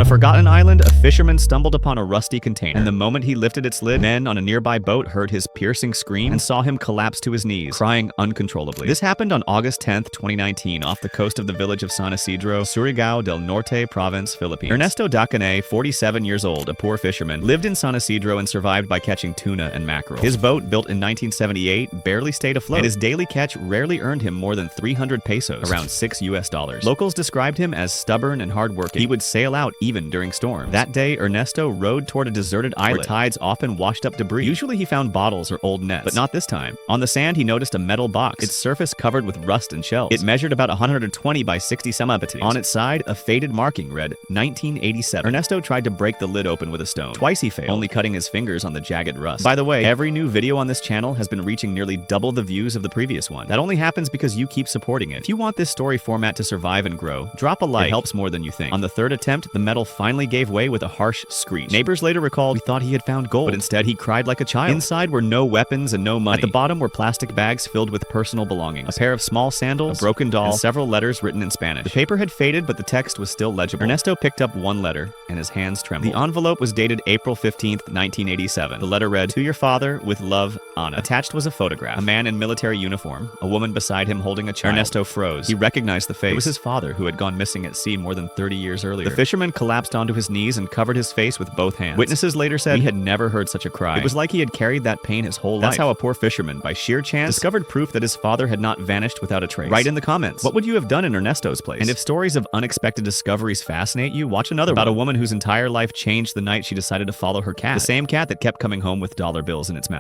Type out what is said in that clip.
forgotten island, a fisherman stumbled upon a rusty container, and the moment he lifted its lid, men on a nearby boat heard his piercing scream and saw him collapse to his knees, crying uncontrollably. This happened on August 10th, 2019, off the coast of the village of San Isidro, Surigao del Norte Province, Philippines. Ernesto Dacanay, 47 years old, a poor fisherman, lived in San Isidro and survived by catching tuna and mackerel. His boat, built in 1978, barely stayed afloat, and his daily catch rarely earned him more than 300 pesos, around $6 US. Locals described him as stubborn and hardworking. He would sail out even during storms. That day, Ernesto rowed toward a deserted island where tides often washed up debris. Usually he found bottles or old nets, but not this time. On the sand, he noticed a metal box, its surface covered with rust and shells. It measured about 120 by 60 centimeters. On its side, a faded marking read 1987. Ernesto tried to break the lid open with a stone. Twice he failed, only cutting his fingers on the jagged rust. By the way, every new video on this channel has been reaching nearly double the views of the previous one. That only happens because you keep supporting it. If you want this story format to survive and grow, drop a like. It helps more than you think. On the third attempt, the metal finally gave way with a harsh screech. Neighbors later recalled, "We thought he had found gold, but instead he cried like a child." Inside were no weapons and no money. At the bottom were plastic bags filled with personal belongings, a pair of small sandals, a broken doll, and several letters written in Spanish. The paper had faded, but the text was still legible. Ernesto picked up one letter, and his hands trembled. The envelope was dated April 15th, 1987. The letter read, "To your father, with love, Anna." Attached was a photograph, a man in military uniform, a woman beside him holding a child. Ernesto froze. He recognized the face. It was his father, who had gone missing at sea more than 30 years earlier. The fisherman collapsed onto his knees and covered his face with both hands. Witnesses later said he had never heard such a cry. It was like he had carried that pain his whole life. That's how a poor fisherman, by sheer chance, discovered proof that his father had not vanished without a trace. Write in the comments, what would you have done in Ernesto's place? And if stories of unexpected discoveries fascinate you, watch another one about a woman whose entire life changed the night she decided to follow her cat. The same cat that kept coming home with dollar bills in its mouth.